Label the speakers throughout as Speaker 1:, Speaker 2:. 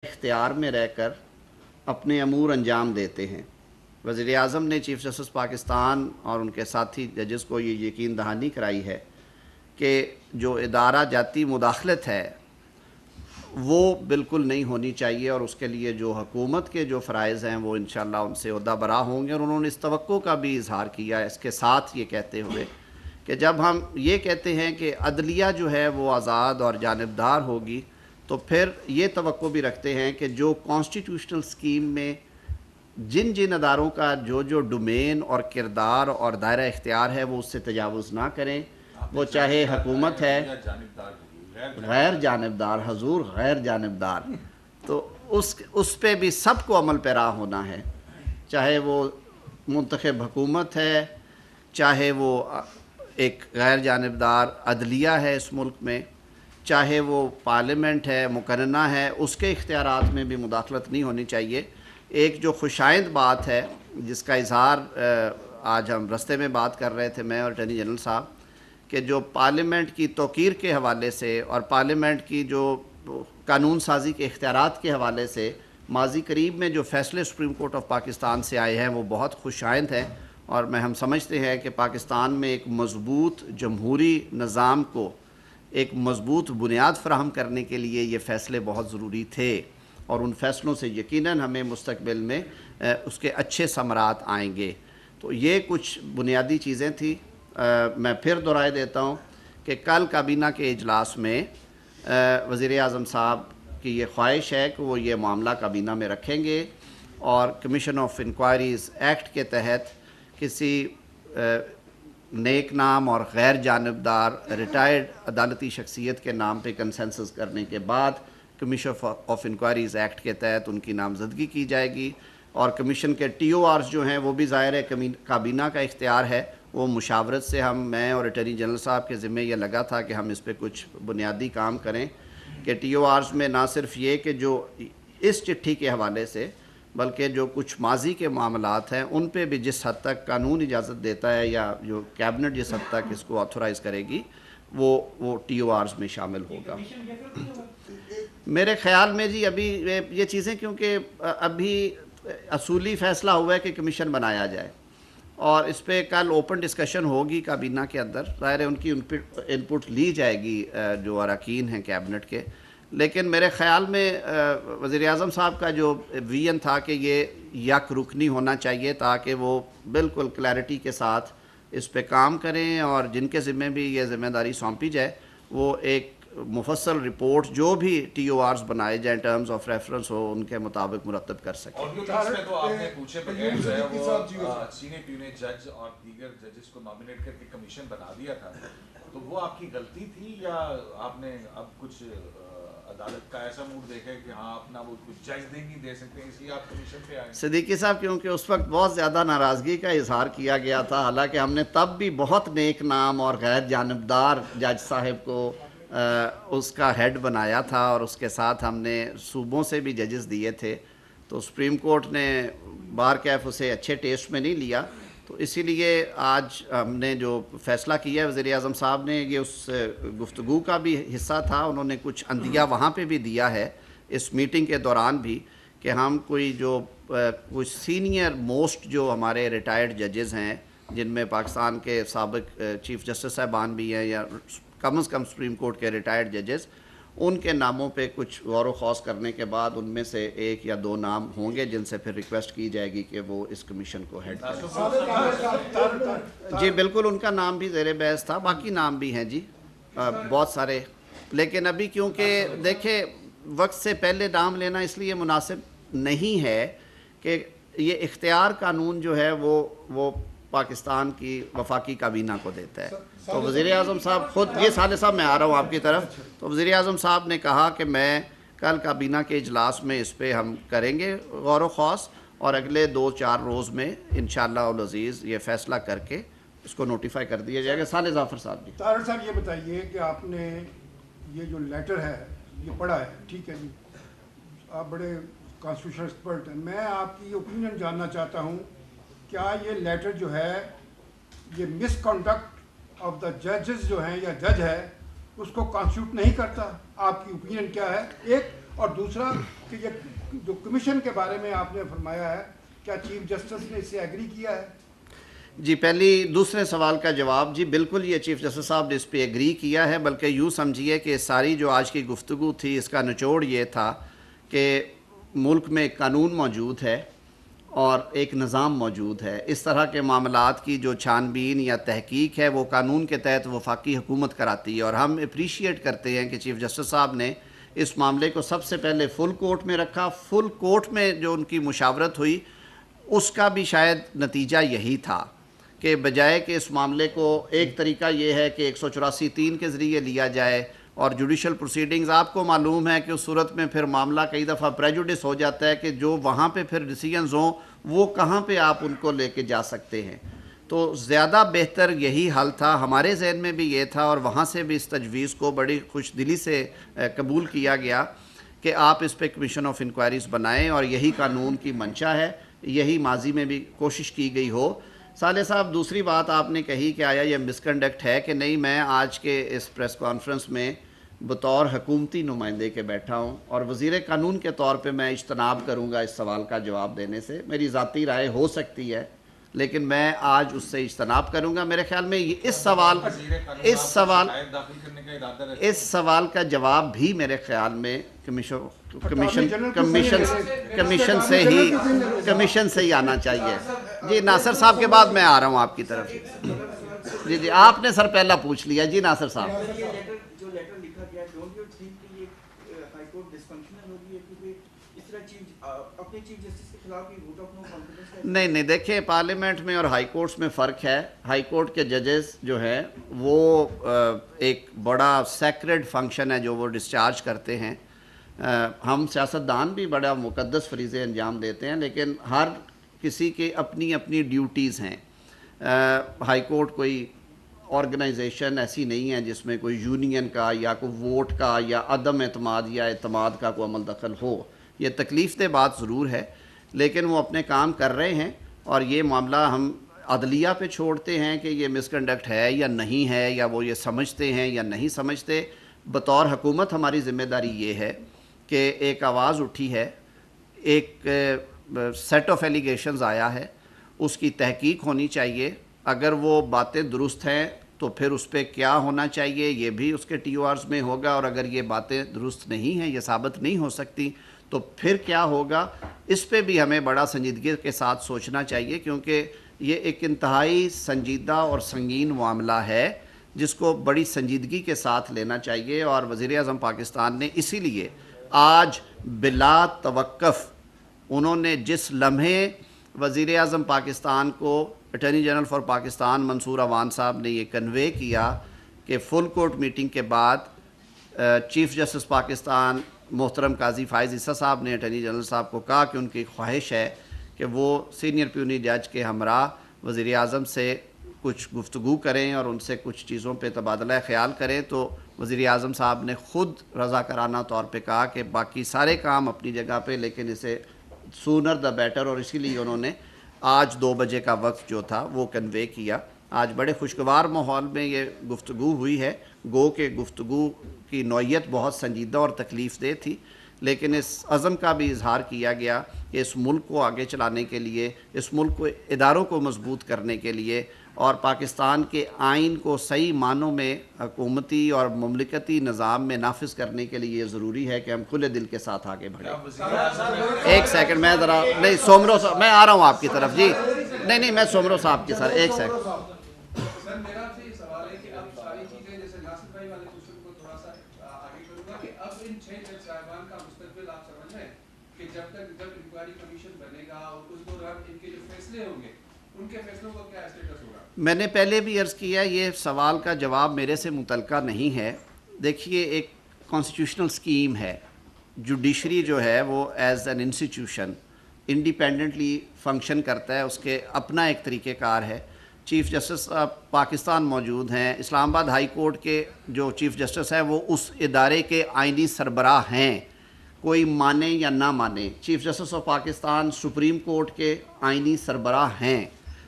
Speaker 1: اختیار میں رہ کر اپنے امور انجام دیتے ہیں۔ وزیر اعظم نے چیف جسٹس پاکستان اور ان کے ساتھی ججز کو یہ یقین دہانی کرائی ہے کہ جو ادارہ جاتی مداخلت ہے وہ بالکل نہیں ہونی چاہیے، اور اس کے لیے جو حکومت کے جو فرائض ہیں وہ انشاءاللہ ان سے عہدہ برا ہوں گے، اور انہوں نے اس توقع کا بھی اظہار کیا ہے اس کے ساتھ یہ کہتے ہوئے کہ جب ہم یہ کہتے ہیں کہ عدلیہ جو ہے وہ آزاد اور جانبدار ہوگی، تو پھر یہ توقع بھی رکھتے ہیں کہ جو کانسٹیٹیوشنل سکیم میں جن جن اداروں کا جو ڈومین اور کردار اور دائرہ اختیار ہے وہ اس سے تجاوز نہ کریں، وہ چاہے حکومت ہے غیر جانبدار، حضور غیر جانبدار، تو اس پہ بھی سب کو عمل پیرا ہونا ہے، چاہے وہ منتخب حکومت ہے، چاہے وہ ایک غیر جانبدار عدلیہ ہے اس ملک میں، چاہے وہ پارلیمنٹ ہے، مقننہ ہے، اس کے اختیارات میں بھی مداخلت نہیں ہونی چاہیے۔ ایک جو خوشائند بات ہے جس کا اظہار آج ہم رستے میں بات کر رہے تھے میں اور اٹارنی جنرل صاحب، کہ جو پارلیمنٹ کی توقیر کے حوالے سے اور پارلیمنٹ کی جو قانون سازی کے اختیارات کے حوالے سے ماضی قریب میں جو فیصلے سپریم کورٹ آف پاکستان سے آئے ہیں وہ بہت خوشائند ہیں، اور ہم سمجھتے ہیں کہ پاکستان میں ایک مضبوط جمہوری نظام کو ایک مضبوط بنیاد فراہم کرنے کے لیے یہ فیصلے بہت ضروری تھے، اور ان فیصلوں سے یقیناً ہمیں مستقبل میں اس کے اچھے ثمرات آئیں گے۔ تو یہ کچھ بنیادی چیزیں تھیں۔ میں پھر دہرائے دیتا ہوں کہ کل کابینہ کے اجلاس میں وزیر اعظم صاحب کی یہ خواہش ہے کہ وہ یہ معاملہ کابینہ میں رکھیں گے، اور کمیشن آف انکوائریز ایکٹ کے تحت کسی نیک نام اور غیر جانبدار ریٹائرڈ عدالتی شخصیت کے نام پہ کنسنسس کرنے کے بعد کمیشن آف انکوائریز ایکٹ کے تحت ان کی نامزدگی کی جائے گی، اور کمیشن کے ٹی او آرز جو ہیں وہ بھی ظاہر ہے کابینہ کا اختیار ہے، وہ مشاورت سے میں اور اٹارنی جنرل صاحب کے ذمہ یہ لگا تھا کہ ہم اس پہ کچھ بنیادی کام کریں کہ ٹی او آرز میں نہ صرف یہ کہ جو اس چٹھی کے حوالے سے بلکہ جو کچھ ماضی کے معاملات ہیں ان پہ بھی جس حد تک قانون اجازت دیتا ہے یا جو کیبنٹ جس حد تک اس کو آتھورائز کرے گی وہ ٹی او آرز میں شامل ہوگا۔ میرے خیال میں جی ابھی یہ چیزیں کیونکہ ابھی اصولی فیصلہ ہوا ہے کہ کمیشن بنایا جائے، اور اس پہ کل اوپن ڈسکشن ہوگی کابینہ کے اندر، ظاہر ہے ان کی انپٹ لی جائے گی جو اراکین ہیں کیبنٹ کے، لیکن میرے خیال میں وزیر اعظم صاحب کا جو ویژن تھا کہ یہ یک رکنی ہونا چاہیے تاکہ وہ بالکل کلیئرٹی کے ساتھ اس پہ کام کریں، اور جن کے ذمہ بھی یہ ذمہ داری سونپی جائے وہ ایک مفصل رپورٹ جو بھی ٹی او آرز بنائے جائیں ٹرمز آف ریفرنس ہو ان کے مطابق مرتب کر سکیں۔
Speaker 2: آڈیو لنکس میں تو آپ نے پوچھے بغیر جو ہے وہ سینٹ یونین جج اور دیگر ججز کو نامنیٹ کر کے کمیشن بنا دیا تھا، تو وہ آپ کی غلطی تھی یا آپ نے اب کچھ عدالت کا ایسا موڈ دیکھا کہ ہاں اپنا وہ کچھ جج نہیں دے سکتے اس لیے آپ کمیشن پہ آئے؟
Speaker 1: صدیقی صاحب کیونکہ اس وقت بہت زیادہ ناراضگی کا اظہار کیا گیا تھا، حالانکہ ہم نے تب بھی بہت نیک نام اور غیر جانبدار جج صاحب کو اس کا ہیڈ بنایا تھا، اور اس کے ساتھ ہم نے صوبوں سے بھی ججز دیے تھے، تو سپریم کورٹ نے بار کیف اسے اچھے ٹیسٹ میں نہیں لیا، تو اسی لیے آج ہم نے جو فیصلہ کیا ہے وزیر اعظم صاحب نے، یہ اس گفتگو کا بھی حصہ تھا، انہوں نے کچھ عندیہ وہاں پہ بھی دیا ہے اس میٹنگ کے دوران بھی، کہ ہم کچھ سینئر موسٹ جو ہمارے ریٹائرڈ ججز ہیں جن میں پاکستان کے سابق چیف جسٹس صاحبان بھی ہیں یا کم از کم سپریم کورٹ کے ریٹائرڈ ججز، ان کے ناموں پہ کچھ غور و خوض کرنے کے بعد ان میں سے ایک یا دو نام ہوں گے جن سے پھر ریکویسٹ کی جائے گی کہ وہ اس کمیشن کو ہیڈ کریں۔ جی بالکل، ان کا نام بھی زیر بحث تھا، باقی نام بھی ہیں جی بہت سارے، لیکن ابھی کیونکہ دیکھیں وقت سے پہلے نام لینا اس لیے مناسب نہیں ہے کہ یہ اختیار قانون جو ہے وہ پاکستان کی وفاقی کابینہ کو دیتا ہے، تو وزیر اعظم صاحب خود یہ صالح صاحب میں آ رہا ہوں آپ کی طرف، تو وزیر اعظم صاحب نے کہا کہ میں کل کابینہ کے اجلاس میں اس پہ ہم کریں گے غور و خوض، اور اگلے 2-4 روز میں انشاءاللہ العزیز یہ فیصلہ کر کے اس کو نوٹیفائی کر دیا جائے گا۔ صالح ظافر صاحب جی۔
Speaker 3: طاہر صاحب یہ بتائیے کہ آپ نے یہ جو لیٹر ہے یہ پڑھا ہے، ٹھیک ہے جی، آپ بڑے کانسٹیٹیوشن ایکسپرٹ ہیں، میں آپ کی اوپینین جاننا چاہتا ہوں، کیا یہ لیٹر جو ہے یہ مس کنڈکٹ آف دا ججز جو ہیں یا جج ہے اس کو کانسٹیٹیوٹ نہیں کرتا؟ آپ کی اوپینین کیا ہے؟ ایک، اور دوسرا کہ یہ جو کمیشن کے بارے میں آپ نے فرمایا ہے کیا چیف جسٹس نے اس سے ایگری کیا ہے؟
Speaker 1: جی دوسرے سوال کا جواب، جی بالکل یہ چیف جسٹس صاحب نے اس پہ ایگری کیا ہے، بلکہ یوں سمجھیے کہ ساری جو آج کی گفتگو تھی اس کا نچوڑ یہ تھا کہ ملک میں ایک قانون موجود ہے اور ایک نظام موجود ہے. اس طرح کے معاملات کی جو چھان بین یا تحقیق ہے وہ قانون کے تحت وفاقی حکومت کراتی ہے، اور ہم اپریشیٹ کرتے ہیں کہ چیف جسٹس صاحب نے اس معاملے کو سب سے پہلے فل کورٹ میں رکھا. فل کورٹ میں جو ان کی مشاورت ہوئی اس کا بھی شاید نتیجہ یہی تھا کہ بجائے کہ اس معاملے کو ایک طریقہ یہ ہے کہ 184(3) کے ذریعے لیا جائے اور جوڈیشل پروسیڈنگز، آپ کو معلوم ہے کہ اس صورت میں پھر معاملہ کئی دفعہ پریجوڈس ہو جاتا ہے کہ جو وہاں پہ پھر ڈیسیجنز ہوں وہ کہاں پہ آپ ان کو لے کے جا سکتے ہیں. تو زیادہ بہتر یہی حل تھا، ہمارے ذہن میں بھی یہ تھا، اور وہاں سے بھی اس تجویز کو بڑی خوش دلی سے قبول کیا گیا کہ آپ اس پہ کمیشن آف انکوائریز بنائیں، اور یہی قانون کی منشا ہے، یہی ماضی میں بھی کوشش کی گئی ہو. صالح صاحب دوسری بات آپ نے کہی کہ آیا یہ مس کنڈکٹ ہے کہ نہیں. میں آج کے اس پریس کانفرنس میں بطور حکومتی نمائندے کے بیٹھا ہوں، اور وزیر قانون کے طور پہ میں اجتناب کروں گا اس سوال کا جواب دینے سے. میری ذاتی رائے ہو سکتی ہے لیکن میں آج اس سے اجتناب کروں گا. میرے خیال میں اس سوال کا جواب بھی میرے خیال میں کمیشن سے ہی آنا چاہیے. جی ناصر صاحب کے بعد میں آ رہا ہوں آپ کی طرف. جی آپ نے سر پہلا پوچھ لیا. جی ناصر صاحب. نہیں دیکھیں پارلیمنٹ میں اور ہائی کورٹس میں فرق ہے. ہائی کورٹ کے ججز جو ہیں وہ ایک بڑا سیکرڈ فنکشن ہے جو وہ ڈسچارج کرتے ہیں. ہم سیاستدان بھی بڑا مقدس فریضے انجام دیتے ہیں، لیکن ہر کسی کے اپنی اپنی ڈیوٹیز ہیں. ہائی کورٹ کوئی آرگنائزیشن ایسی نہیں ہے جس میں کوئی یونین کا یا کوئی ووٹ کا یا عدم اعتماد یا اعتماد کا کوئی عمل دخل ہو. یہ تکلیف دہ بات ضرور ہے، لیکن وہ اپنے کام کر رہے ہیں، اور یہ معاملہ ہم عدلیہ پہ چھوڑتے ہیں کہ یہ مس کنڈکٹ ہے یا نہیں ہے، یا وہ یہ سمجھتے ہیں یا نہیں سمجھتے. بطور حکومت ہماری ذمہ داری یہ ہے کہ ایک آواز اٹھی ہے، ایک سیٹ آف ایلیگیشنز آیا ہے، اس کی تحقیق ہونی چاہیے. اگر وہ باتیں درست ہیں تو پھر اس پہ کیا ہونا چاہیے یہ بھی اس کے ٹی او آرز میں ہوگا، اور اگر یہ باتیں درست نہیں ہیں، یہ ثابت نہیں ہو سکتی تو پھر کیا ہوگا. اس پہ بھی ہمیں بڑا سنجیدگی کے ساتھ سوچنا چاہیے، کیونکہ یہ ایک انتہائی سنجیدہ اور سنگین معاملہ ہے جس کو بڑی سنجیدگی کے ساتھ لینا چاہیے. اور وزیر اعظم پاکستان نے اسی لیے آج بلا توقف انہوں نے جس لمحے وزیر اعظم پاکستان کو اٹارنی جنرل فار پاکستان منصور عوان صاحب نے یہ کنوے کیا کہ فل کورٹ میٹنگ کے بعد چیف جسٹس پاکستان محترم قاضی فائز عیسیٰ صاحب نے اٹارنی جنرل صاحب کو کہا کہ ان کی خواہش ہے کہ وہ سینئر پیونی جج کے ہمراہ وزیر اعظم سے کچھ گفتگو کریں اور ان سے کچھ چیزوں پہ تبادلہ خیال کریں، تو وزیر اعظم صاحب نے خود رضاکارانہ طور پہ کہا کہ باقی سارے کام اپنی جگہ پہ، لیکن اسے سونر دا بیٹر، اور اسی لیے انہوں نے آج 2 بجے کا وقت جو تھا وہ کنوے کیا. آج بڑے خوشگوار ماحول میں یہ گفتگو ہوئی ہے. گو کہ گفتگو کی نوعیت بہت سنجیدہ اور تکلیف دہ تھی، لیکن اس عزم کا بھی اظہار کیا گیا کہ اس ملک کو آگے چلانے کے لیے، اس ملک کو اداروں کو مضبوط کرنے کے لیے اور پاکستان کے آئین کو صحیح معنوں میں حکومتی اور مملکتی نظام میں نافذ کرنے کے لیے یہ ضروری ہے کہ ہم کھلے دل کے ساتھ آگے بڑھیں. ایک سیکنڈ میں ذرا نہیں سومرو صاحب میں آ رہا ہوں آپ کی طرف. جی نہیں میں سومرو صاحب کی سر ایک سیکنڈ. میں نے پہلے بھی عرض کیا یہ سوال کا جواب میرے سے متعلقہ نہیں ہے. دیکھیے ایک کانسٹیٹیوشنل سکیم ہے، جوڈیشری جو ہے وہ as an institution independently function کرتا ہے، اس کے اپنا ایک طریقہ کار ہے. چیف جسٹس پاکستان موجود ہیں. اسلام آباد ہائی کورٹ کے جو چیف جسٹس ہیں وہ اس ادارے کے آئینی سربراہ ہیں، کوئی مانے یا نہ مانے. Chief justice of Pakistan supreme court کے آئینی سربراہ ہیں،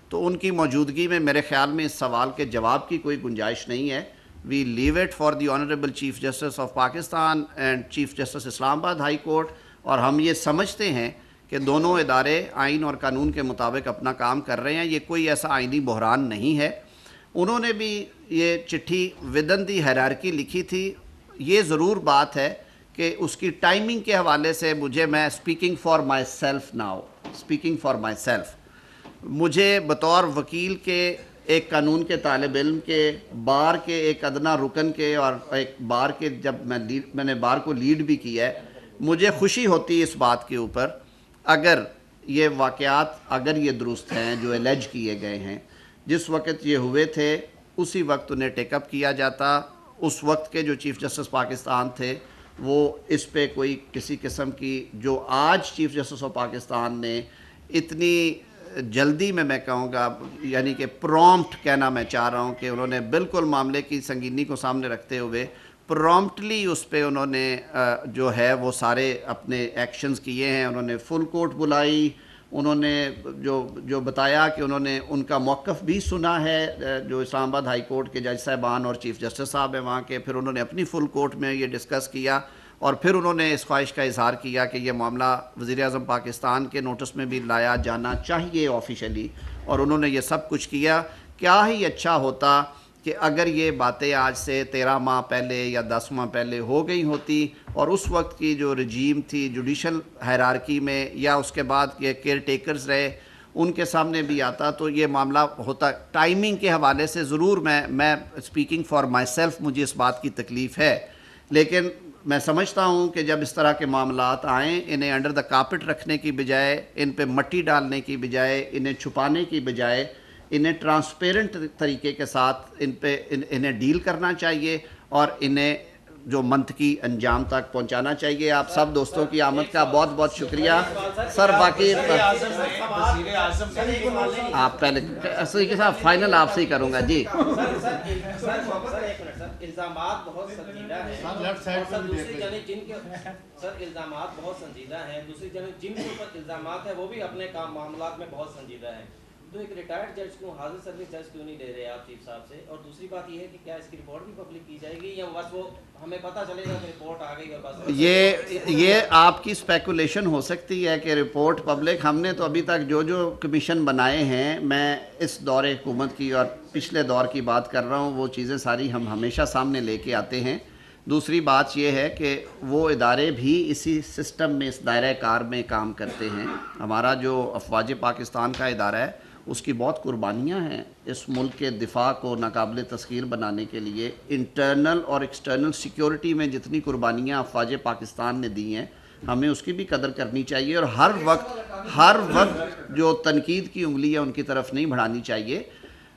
Speaker 1: تو ان کی موجودگی میں میرے خیال میں اس سوال کے جواب کی کوئی گنجائش نہیں ہے. We leave it for the honourable chief justice of Pakistan and chief justice Islamabad high court. اور ہم یہ سمجھتے ہیں کہ دونوں ادارے آئین اور قانون کے مطابق اپنا کام کر رہے ہیں. یہ کوئی ایسا آئینی بحران نہیں ہے. انہوں نے بھی یہ چٹھی ودن دی ہیرارکی لکھی تھی. یہ ضرور بات ہے کہ اس کی ٹائمنگ کے حوالے سے میں اسپیکنگ فار مائی سیلف مجھے بطور وکیل کے ایک قانون کے طالب علم کے بار کے ایک ادنا رکن کے اور ایک بار کے جب میں نے بار کو لیڈ بھی کیا ہے, مجھے خوشی ہوتی ہے اس بات کے اوپر اگر یہ واقعات اگر یہ درست ہیں جو الیج کیے گئے ہیں. جس وقت یہ ہوئے تھے اسی وقت انہیں ٹیک اپ کیا جاتا. اس وقت کے جو چیف جسٹس پاکستان تھے وہ اس پہ کوئی کسی قسم کی جو آج چیف جسٹس آف پاکستان نے اتنی جلدی میں کہوں گا, یعنی کہ پرومپٹ کہنا میں چاہ رہا ہوں کہ انہوں نے بالکل معاملے کی سنگینی کو سامنے رکھتے ہوئے پرومپٹلی اس پہ انہوں نے جو ہے وہ سارے اپنے ایکشنز کیے ہیں. انہوں نے فل کورٹ بلائی, انہوں نے جو بتایا کہ انہوں نے ان کا موقف بھی سنا ہے جو اسلام آباد ہائی کورٹ کے جج صاحبان اور چیف جسٹس صاحب ہیں وہاں کے. پھر انہوں نے اپنی فل کورٹ میں یہ ڈسکس کیا اور پھر انہوں نے اس خواہش کا اظہار کیا کہ یہ معاملہ وزیر اعظم پاکستان کے نوٹس میں بھی لایا جانا چاہیے آفیشلی, اور انہوں نے یہ سب کچھ کیا. کیا ہی اچھا ہوتا کہ اگر یہ باتیں آج سے 13 ماہ پہلے یا 10 ماہ پہلے ہو گئی ہوتی اور اس وقت کی جو رجیم تھی جوڈیشل ہائرارکی میں یا اس کے بعد کے کیئر ٹیکرز رہے ان کے سامنے بھی آتا تو یہ معاملہ ہوتا. ٹائمنگ کے حوالے سے ضرور میں اسپیکنگ فار مائی سیلف مجھے اس بات کی تکلیف ہے, لیکن میں سمجھتا ہوں کہ جب اس طرح کے معاملات آئیں انہیں انڈر دا کارپٹ رکھنے کی بجائے, ان پہ مٹی ڈالنے کی بجائے, انہیں چھپانے کی بجائے انہیں ٹرانسپیرنٹ طریقے کے ساتھ انہیں ڈیل کرنا چاہیے اور انہیں جو منطقی انجام تک پہنچانا چاہیے. آپ سب دوستوں کی آمد کا بہت بہت شکریہ. سر باقی آپ پہلے اصلی کے ساتھ فائنل آپ سے ہی کروں گا. جی
Speaker 4: الزامات بہت سنجیدہ ہیں سر, دوسری جانب جن کے سر الزامات بہت سنجیدہ ہیں, دوسری جانب جن کے اوپر الزامات ہیں وہ بھی اپنے کام معاملات میں بہت سنجیدہ ہیں. تو ایک ریٹائرڈ جج کو حاضر سروس جج کیوں نہیں لے رہے آپ چیف صاحب سے؟ اور دوسری بات یہ ہے کہ کیا اس کی رپورٹ بھی پبلک کی جائے گی یا بس وہ ہمیں پتہ چلے گا کہ رپورٹ آ گئی اور بس؟
Speaker 1: یہ آپ کی سپیکولیشن ہو سکتی ہے کہ رپورٹ پبلک. ہم نے تو ابھی تک جو کمیشن بنائے ہیں, میں اس دور حکومت کی اور پچھلے دور کی بات کر رہا ہوں, وہ چیزیں ساری ہم ہمیشہ سامنے لے کے آتے ہیں. دوسری بات یہ ہے کہ وہ ادارے بھی اسی سسٹم میں اس دائرہ کار میں کام کرتے ہیں. ہمارا جو افواج پاکستان کا ادارہ ہے اس کی بہت قربانیاں ہیں اس ملک کے دفاع کو ناقابل تسخیر بنانے کے لیے. انٹرنل اور ایکسٹرنل سیکیورٹی میں جتنی قربانیاں افواج پاکستان نے دی ہیں ہمیں اس کی بھی قدر کرنی چاہیے اور ہر وقت جو تنقید کی انگلی ہے ان کی طرف نہیں بڑھانی چاہیے.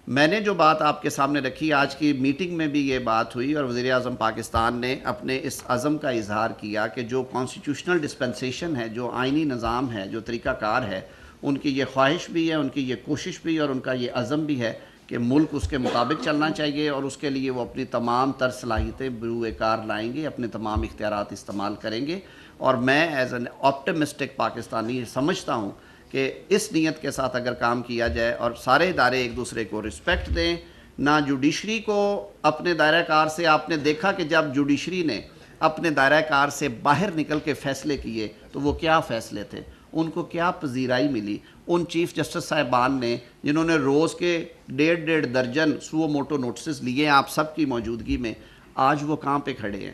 Speaker 1: میں نے جو بات آپ کے سامنے رکھی, آج کی میٹنگ میں بھی یہ بات ہوئی اور وزیر اعظم پاکستان نے اپنے اس عزم کا اظہار کیا کہ جو کانسٹیٹیوشنل ڈسپنسیشن ہے, جو آئینی نظام ہے, جو طریقہ کار ہے, ان کی یہ خواہش بھی ہے, ان کی یہ کوشش بھی ہے اور ان کا یہ عزم بھی ہے کہ ملک اس کے مطابق چلنا چاہیے اور اس کے لیے وہ اپنی تمام تر صلاحیتیں بروئے کار لائیں گے, اپنے تمام اختیارات استعمال کریں گے. اور میں ایز این آپٹمسٹک پاکستانی سمجھتا ہوں کہ اس نیت کے ساتھ اگر کام کیا جائے اور سارے ادارے ایک دوسرے کو رسپیکٹ دیں, نہ جوڈیشری کو اپنے دائرہ کار سے, آپ نے دیکھا کہ جب جوڈیشری نے اپنے دائرہ کار سے باہر نکل کے فیصلے کیے تو وہ کیا فیصلے تھے, ان کو کیا پذیرائی ملی. ان چیف جسٹس صاحبان نے جنہوں نے روز کے 1.5 درجن سو موٹو نوٹسز لیے آپ سب کی موجودگی میں, آج وہ کہاں پہ کھڑے ہیں؟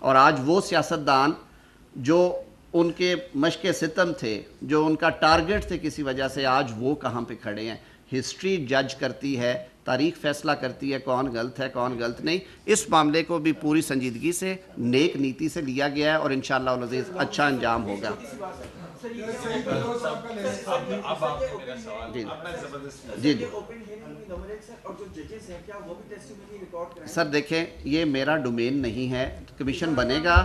Speaker 1: اور آج وہ سیاستدان جو ان کے مشق ستم تھے, جو ان کا ٹارگٹ تھے کسی وجہ سے, آج وہ کہاں پہ کھڑے ہیں؟ ہسٹری جج کرتی ہے, تاریخ فیصلہ کرتی ہے کون غلط ہے کون غلط نہیں. اس معاملے کو بھی پوری سنجیدگی سے نیک نیتی سے لیا گیا ہے اور انشاءاللہ العزیز اچھا انجام ہوگا. جی سر دیکھیں, یہ میرا ڈومین نہیں ہے, کمیشن بنے گا,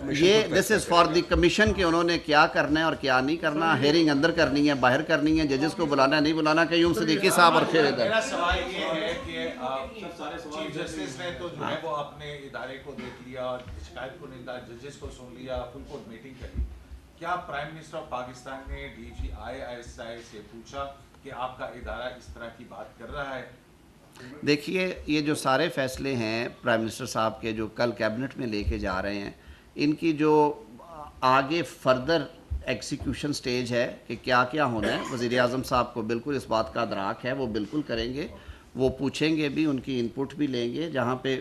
Speaker 1: یہ دس از فار دی کمیشن کہ انہوں نے کیا کرنا ہے اور کیا نہیں کرنا. ہیئرنگ اندر کرنی ہے, باہر کرنی ہے, ججز کو بلانا ہے نہیں بلانا. قیوم صدیقی صاحب اور پھر ادھر.
Speaker 2: میرا سوال یہ ہے کہ چیف جسٹس نے تو جو ہے وہ اپنے ادارے کو دیکھ لیا اور شکایت کو نہیں, ججز کو سن لیا, فل کورٹ میٹنگ کری. کیا پرائم منسٹر آف پاکستان نے ڈی جی ISI سے پوچھا کہ آپ کا ادارہ اس طرح کی بات کر رہا ہے؟
Speaker 1: دیکھیے, یہ جو سارے فیصلے ہیں پرائم منسٹر صاحب کے جو کل کیبنٹ میں لے کے جا رہے ہیں, ان کی جو آگے فردر ایکسیکیوشن سٹیج ہے کہ کیا کیا ہونا ہے. وزیر اعظم صاحب کو بالکل اس بات کا ادراک ہے, وہ بالکل کریں گے, وہ پوچھیں گے بھی, ان کی انپٹ بھی لیں گے. جہاں پہ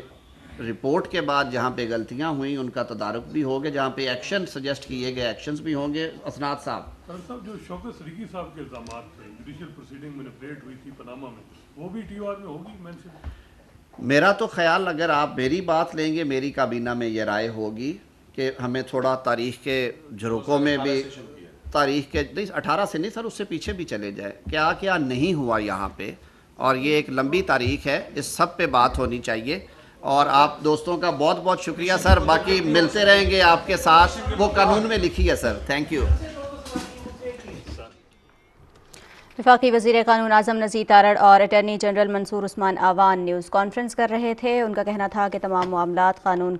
Speaker 1: رپورٹ کے بعد جہاں پہ غلطیاں ہوئیں ان کا تدارک بھی ہوگا, جہاں پہ ایکشن سجیسٹ کیے گئے ایکشنز بھی ہوں گے. اسناد صاحب
Speaker 5: صاحب جو شوکت صدیقی صاحب کے الزامات تھے جوڈیشل پروسیڈنگ مینیپولیٹ ہوئی تھی پاناما میں, وہ بھی ٹی او آر میں ہوگی مینشن؟
Speaker 1: میرا تو خیال, اگر آپ میری بات لیں گے, میری کابینہ میں یہ رائے ہوگی کہ ہمیں تھوڑا تاریخ کے جھروکوں میں بھی, تاریخ کے نہیں 18 سے نہیں سر, اس سے پیچھے بھی چلے جائے, کیا کیا نہیں ہوا یہاں پہ, اور یہ ایک لمبی تاریخ ہے, اس سب پہ بات ہونی چاہیے. اور آپ دوستوں کا بہت بہت شکریہ سر, باقی ملتے رہیں گے آپ کے ساتھ, وہ قانون میں لکھی ہے سر. Thank you.
Speaker 6: وفاقی وزیر قانون اعظم نذیر تارڑ اور اٹارنی جنرل منصور عثمان آوان نیوز کانفرنس کر رہے تھے. ان کا کہنا تھا کہ تمام معاملات قانون